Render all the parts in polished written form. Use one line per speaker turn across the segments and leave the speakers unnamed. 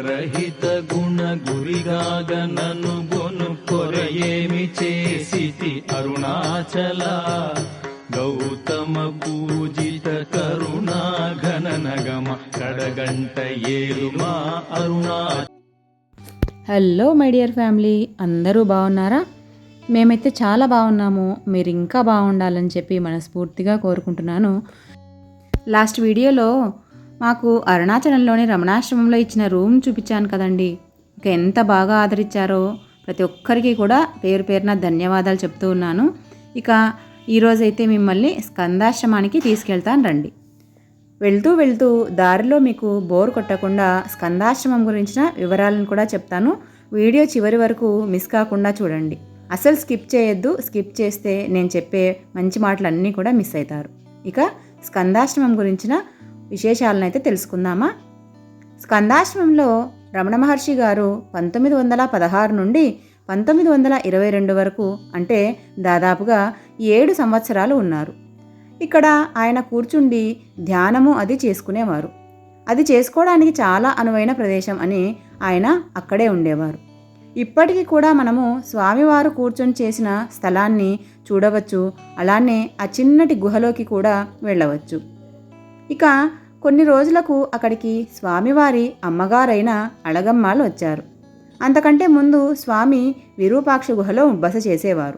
గుణరహిత గుణ గురిగాగనను గొను కొరయేమి చేసితి అరుణాచల గౌతమ పూజిత కరుణా ఘననగమ కడగంట ఏలుమా Arunachala.
Hello my dear family, అందరూ బాగున్నారా? మేమైతే చాలా బాగున్నాము. మీరు ఇంకా బాగుండాలని చెప్పి మనస్ఫూర్తిగా కోరుకుంటున్నాను. లాస్ట్ వీడియోలో మాకు అరుణాచలంలోని రమణాశ్రమంలో ఇచ్చిన రూమ్ చూపించాను కదండి. ఇంకా ఎంత బాగా ఆదరించారో ప్రతి ఒక్కరికి కూడా పేరు పేరున ధన్యవాదాలు చెప్తూ ఉన్నాను. ఇక ఈరోజైతే మిమ్మల్ని స్కందాశ్రమానికి తీసుకెళ్తాను రండి. వెళ్తూ వెళ్తూ దారిలో మీకు బోర్ కొట్టకుండా స్కందాశ్రమం గురించిన వివరాలను కూడా చెప్తాను. వీడియో చివరి వరకు మిస్ కాకుండా చూడండి. అసలు స్కిప్ చేయొద్దు. స్కిప్ చేస్తే నేను చెప్పే మంచి మాటలన్నీ కూడా మిస్ అవుతారు. ఇక స్కందాశ్రమం గురించిన విశేషాలను అయితే తెలుసుకుందామా. స్కందాశ్రమంలో రమణ మహర్షి గారు 1916 నుండి 1922 వరకు, అంటే దాదాపుగా 7 సంవత్సరాలు ఉన్నారు. ఇక్కడ ఆయన కూర్చుండి ధ్యానము అది చేసుకునేవారు. అది చేసుకోవడానికి చాలా అనువైన ప్రదేశం అని ఆయన అక్కడే ఉండేవారు. ఇప్పటికీ కూడా మనము స్వామివారు కూర్చొని చేసిన స్థలాన్ని చూడవచ్చు. అలానే ఆ చిన్నటి గుహలోకి కూడా వెళ్ళవచ్చు. ఇక కొన్ని రోజులకు అక్కడికి స్వామివారి అమ్మగారైన అళగమ్మాళ్ళు వచ్చారు. అంతకంటే ముందు స్వామి విరూపాక్ష గుహలో బస చేసేవారు.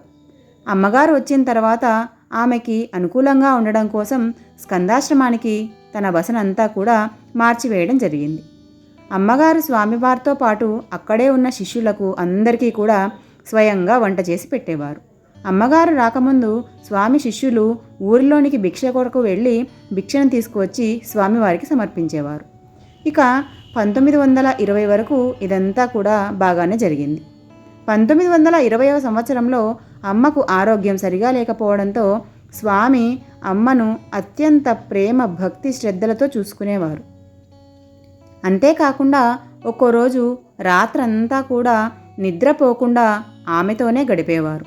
అమ్మగారు వచ్చిన తర్వాత ఆమెకి అనుకూలంగా ఉండడం కోసం స్కందాశ్రమానికి తన బసనంతా కూడా మార్చివేయడం జరిగింది. అమ్మగారు స్వామివారితో పాటు అక్కడే ఉన్న శిష్యులకు అందరికీ కూడా స్వయంగా వంట చేసి పెట్టేవారు. అమ్మగారు రాకముందు స్వామి శిష్యులు ఊరిలోనికి భిక్ష కొరకు వెళ్ళి భిక్షను తీసుకువచ్చి స్వామివారికి సమర్పించేవారు. ఇక 1920 వరకు ఇదంతా కూడా బాగానే జరిగింది. 1920వ సంవత్సరంలో అమ్మకు ఆరోగ్యం సరిగా లేకపోవడంతో స్వామి అమ్మను అత్యంత ప్రేమ భక్తి శ్రద్ధలతో చూసుకునేవారు. అంతేకాకుండా ఒక్కో రోజు రాత్రంతా కూడా నిద్రపోకుండా ఆమెతోనే గడిపేవారు.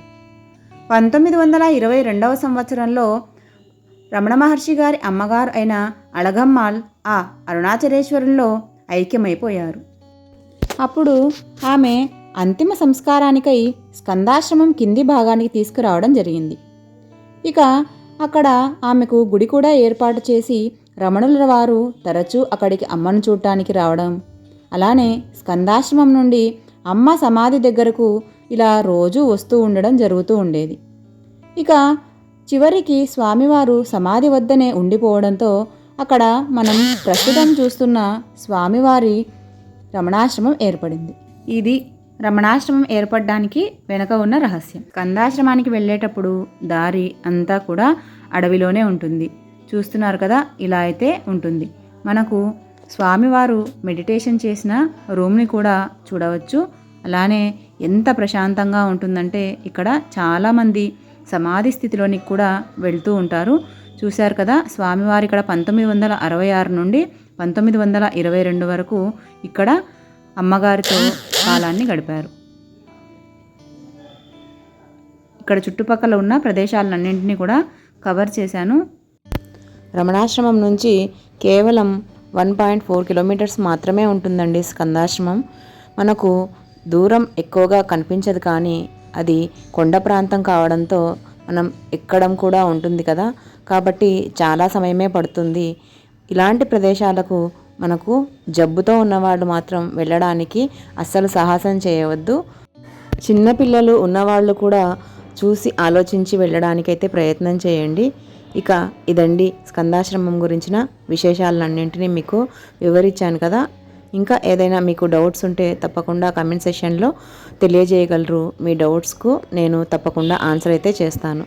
1922వ సంవత్సరంలో రమణ మహర్షి గారి అమ్మగారు అయిన అళగమ్మాళ్ ఆ అరుణాచలేశ్వరంలో ఐక్యమైపోయారు. అప్పుడు ఆమె అంతిమ సంస్కారానికై స్కందాశ్రమం కింది భాగానికి తీసుకురావడం జరిగింది. ఇక అక్కడ ఆమెకు గుడి కూడా ఏర్పాటు చేసి రమణుల వారు తరచూ అక్కడికి అమ్మను చూడటానికి రావడం, అలానే స్కందాశ్రమం నుండి అమ్మ సమాధి దగ్గరకు ఇలా రోజూ వస్తూ ఉండడం జరుగుతూ ఉండేది. ఇక చివరికి స్వామివారు సమాధి వద్దనే ఉండిపోవడంతో అక్కడ మనం ప్రస్తుతం చూస్తున్న స్వామివారి రమణాశ్రమం ఏర్పడింది. ఇది రమణాశ్రమం ఏర్పడడానికి వెనక ఉన్న రహస్యం. స్కందాశ్రమానికి వెళ్ళేటప్పుడు దారి అంతా కూడా అడవిలోనే ఉంటుంది. చూస్తున్నారు కదా, ఇలా అయితే ఉంటుంది. మనకు స్వామివారు మెడిటేషన్ చేసిన రూమ్ని కూడా చూడవచ్చు. అలానే ఎంత ప్రశాంతంగా ఉంటుందంటే ఇక్కడ చాలామంది సమాధి స్థితిలోనికి కూడా వెళ్తూ ఉంటారు. చూశారు కదా, స్వామివారు ఇక్కడ 1966 నుండి 1922 వరకు ఇక్కడ అమ్మగారితో కాలాన్ని గడిపారు. ఇక్కడ చుట్టుపక్కల ఉన్న ప్రదేశాలన్నింటినీ కూడా కవర్ చేశాను. రమణాశ్రమం నుంచి కేవలం 1.4 కిలోమీటర్స్ మాత్రమే ఉంటుందండి స్కందాశ్రమం. మనకు దూరం ఎక్కువగా కనిపించదు, కానీ అది కొండ ప్రాంతం కావడంతో మనం ఎక్కడం కూడా ఉంటుంది కదా, కాబట్టి చాలా సమయమే పడుతుంది. ఇలాంటి ప్రదేశాలకు మనకు జబ్బుతో ఉన్నవాళ్ళు మాత్రం వెళ్ళడానికి అస్సలు సాహసం చేయవద్దు. చిన్నపిల్లలు ఉన్నవాళ్ళు కూడా చూసి ఆలోచించి వెళ్ళడానికైతే ప్రయత్నం చేయండి. ఇక ఇదండి స్కందాశ్రమం గురించిన విశేషాలన్నింటినీ మీకు వివరించాను కదా. ఇంకా ఏదైనా మీకు డౌట్స్ ఉంటే తప్పకుండా కామెంట్ సెక్షన్లో తెలియజేయగలరు. మీ డౌట్స్కు నేను తప్పకుండా ఆన్సర్ అయితే చేస్తాను.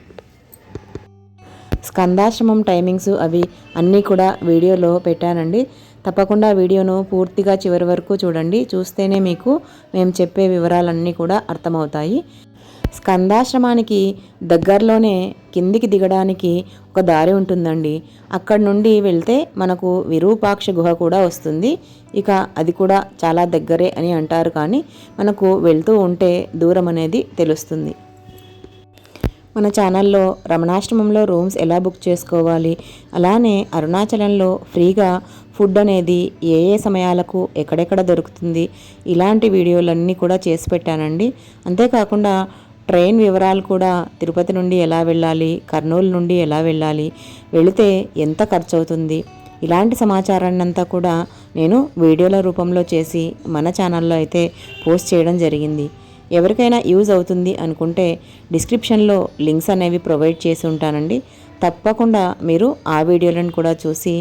స్కందాశ్రమం టైమింగ్స్ అవి అన్నీ కూడా వీడియోలో పెట్టానండి. తప్పకుండా వీడియోను పూర్తిగా చివరి వరకు చూడండి. చూస్తేనే మీకు మేము చెప్పే వివరాలన్నీ కూడా అర్థమవుతాయి. స్కందాశ్రమానికి దగ్గరలోనే కిందికి దిగడానికి ఒక దారి ఉంటుందండి. అక్కడి నుండి వెళ్తే మనకు విరూపాక్ష గుహ కూడా వస్తుంది. ఇక అది కూడా చాలా దగ్గరే అని అంటారు, కానీ మనకు వెళ్తూ ఉంటే దూరం అనేది తెలుస్తుంది. మన ఛానల్లో రమణాశ్రమంలో రూమ్స్ ఎలా బుక్ చేసుకోవాలి, అలానే అరుణాచలంలో ఫ్రీగా ఫుడ్ అనేది ఏ ఏ సమయాలకు ఎక్కడెక్కడ దొరుకుతుంది ఇలాంటి వీడియోలన్నీ కూడా చేసి పెట్టానండి. అంతేకాకుండా ట్రైన్ వివరాలు కూడా తిరుపతి నుండి ఎలా వెళ్ళాలి, కర్నూలు నుండి ఎలా వెళ్ళాలి, వెళితే ఎంత ఖర్చు అవుతుంది, ఇలాంటి సమాచారాన్ని అంతా కూడా నేను వీడియోల రూపంలో చేసి మన ఛానల్లో అయితే పోస్ట్ చేయడం జరిగింది. ఎవరికైనా యూజ్ అవుతుంది అనుకుంటే డిస్క్రిప్షన్లో లింక్స్ అనేవి ప్రొవైడ్ చేసి ఉంటానండి. తప్పకుండా మీరు ఆ వీడియోలను కూడా చూసి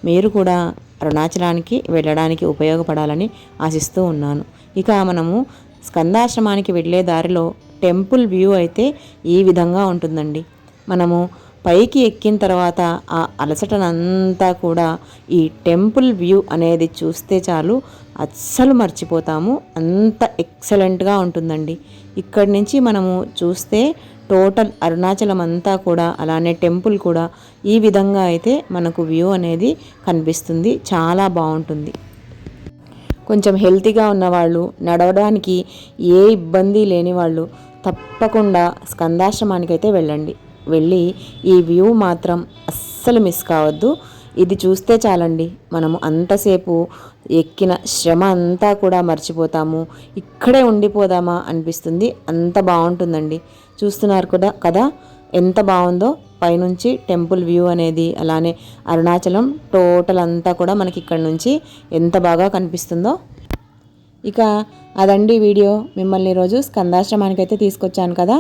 మీరు కూడా అరుణాచలానికి వెళ్ళడానికి ఉపయోగపడాలని ఆశిస్తూ ఉన్నాను. ఇక మనము స్కందాశ్రమానికి వెళ్ళే దారిలో టెంపుల్ వ్యూ అయితే ఈ విధంగా ఉంటుందండి. మనము పైకి ఎక్కిన తర్వాత ఆ అలసటనంతా కూడా ఈ టెంపుల్ వ్యూ అనేది చూస్తే చాలు అస్సలు మర్చిపోతాము. అంత ఎక్సలెంట్గా ఉంటుందండి. ఇక్కడి నుంచి మనము చూస్తే టోటల్ అరుణాచలం అంతా కూడా అలానే టెంపుల్ కూడా ఈ విధంగా అయితే మనకు వ్యూ అనేది కనిపిస్తుంది. చాలా బాగుంటుంది. కొంచెం హెల్తీగా ఉన్నవాళ్ళు, నడవడానికి ఏ ఇబ్బంది లేని వాళ్ళు తప్పకుండా స్కందాశ్రమానికి అయితే వెళ్ళి ఈ వ్యూ మాత్రం అస్సలు మిస్ కావద్దు. ఇది చూస్తే చాలండి మనము అంతసేపు ఎక్కిన శ్రమ అంతా కూడా మర్చిపోతాము. ఇక్కడే ఉండిపోదామా అనిపిస్తుంది. అంత బాగుంటుందండి. చూస్తున్నారు కదా ఎంత బాగుందో పైనుంచి టెంపుల్ వ్యూ అనేది, అలానే అరుణాచలం టోటల్ అంతా కూడా మనకి ఇక్కడ నుంచి ఎంత బాగా కనిపిస్తుందో. ఇక అదండి వీడియో. మిమ్మల్ని ఈరోజు స్కందాశ్రమానికి అయితే తీసుకొచ్చాను కదా.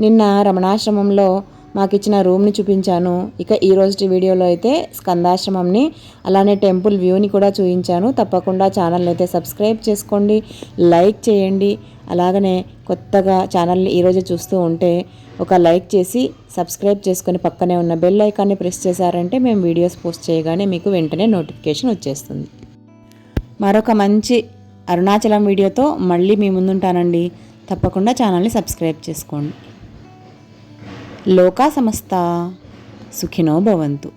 నిన్న రమణాశ్రమంలో మాకు ఇచ్చిన రూమ్ని చూపించాను. ఇక ఈ రోజు వీడియోలో అయితే స్కందాశ్రమంని అలానే టెంపుల్ వ్యూని కూడా చూపించాను. తప్పకుండా ఛానల్ని అయితే సబ్స్క్రైబ్ చేసుకోండి, లైక్ చేయండి. అలాగనే కొత్తగా ఛానల్ని ఈరోజే చూస్తూ ఉంటే ఒక లైక్ చేసి సబ్స్క్రైబ్ చేసుకొని పక్కనే ఉన్న బెల్ ఐకాన్ని ప్రెస్ చేశారంటే మేము వీడియోస్ పోస్ట్ చేయగానే మీకు వెంటనే నోటిఫికేషన్ వచ్చేస్తుంది. మరొక మంచి అరుణాచలం వీడియోతో మళ్ళీ మీ ముందుంటానండి. తప్పకుండా ఛానల్ని సబ్స్క్రైబ్ చేసుకోండి. లోకా సమస్త సుఖినో భవంతు.